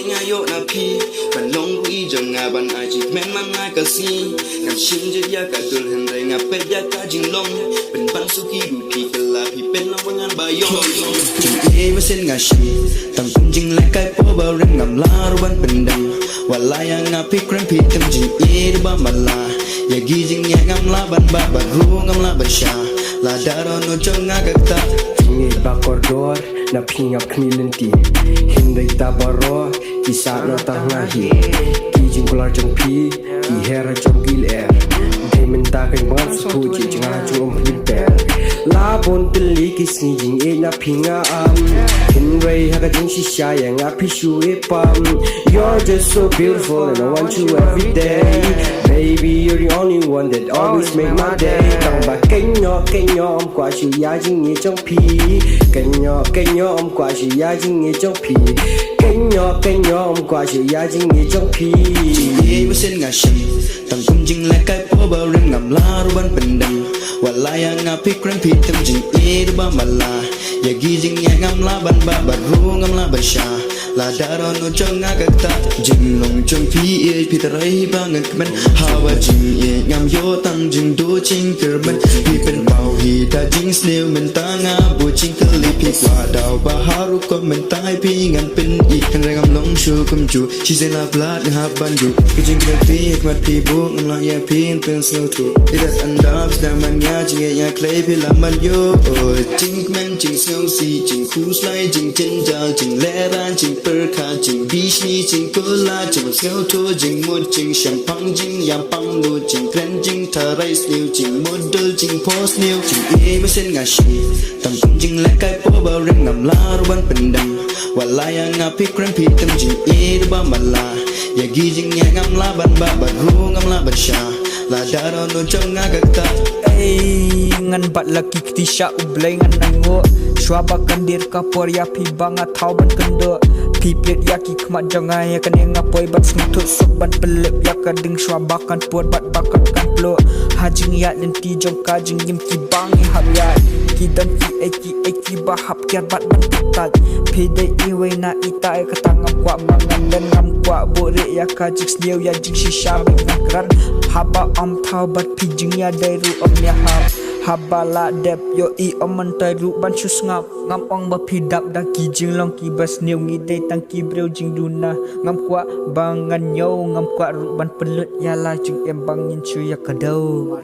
ngayo na pi ban long ri jong nga ban ai chi men man nga ka si ngam shin je ya ka tul hen re nga pe ya ka jing long ben ban su ki du pi ka la pi pen long ngan ba yo jing e ma sen nga shi tang kum jing lai kai po ba reng ngam la ru ban pen dang wala ya nga pi krem pi tam jing e ba ma la ya gi jing ya ngam la ban ba ba ru ngam la ba sha la daro no chong nga ka ta Tingi bakordor na pingap knilinti Hindai tabaro Isa na tangahi Kijing kular jang pi Ki hera jang gil air Demen takin ban sutuji Jangan jom rinper Labon teli kisni jing e na pinga Hinrei haka jing shisha yang api shu e pam You're just so beautiful and I want you every day Baby, you're the only one that always make my day Tang ba keng nyo om kwa shu ya jing e trong pi Keng nyo om kwa shu ya jing e trong pi Keng nyo om kwa shu ya jing e trong pi jing e ma sen nga shi tang kum jing lai kai po ba reng ngam la ru ban pen dang wala ya nga pi krem pi tam jing e ba ma la ya gi jing ya ngam la ban ba ba ru ngam la ba sha la daro no chong nga ka ta jing long chong pi e pi ta rai ba ngan men hawa jing e ngam yo tang jing do ching ker men pi pen bao hi ta jing snail men ta nga bu ching ka li pi kwa dao ba haru ko men tai pi ngan pen i kan re ngam long shu kum chu chi se la plat ha ban ju ki jing ka pi mat pi bu ngam la ya pi pen slow to it is andam sta man ya jing ya clay pi la man yo jing men jing slow si jing khu slide jing chen ja jing le ran jing per kha jing bi shi jing ko la jing slow to jing mo jing sham pang jing yam pang lu jing kren jing tha rai new jing model jing post new jing e ma sen nga shi tam kum jing la kai po ba reng ngam la ru ban pen dang wala ya nga pi krem pi tam jing e ba ma la ya gi jing ya ngam la ban ba ba ru ngam la ba sha la daro no chong nga ka ta ngan bat laki ktisha ublay ngan nango shwaba kandir kapor ya pi banga thau ban kendo pi plet ya ki khmat janga ya kan nga poi bat smutu sok ban pelep ya ka ding shwaba kan puat bat bakat kan plo hajing ya lenti jong ka jing yim ki bang hab ya ki dan ki ba hap kyat bat ban tat pi dai i we na ita ka tangam kwa mangan dan ngam kwa bore ya ka jik sneu ya jing shisha ban kran haba am thau bat pi jing ya dai ru om ya haba la dep yo i oman tai ru ban chus ngam ong ba pi dap da ki jing long ki bas neu ngi dai tang ki breu jing duna ngam kwa bangan yo ngam kwa ru ban pelut ya la jing em bangin chu ya kadau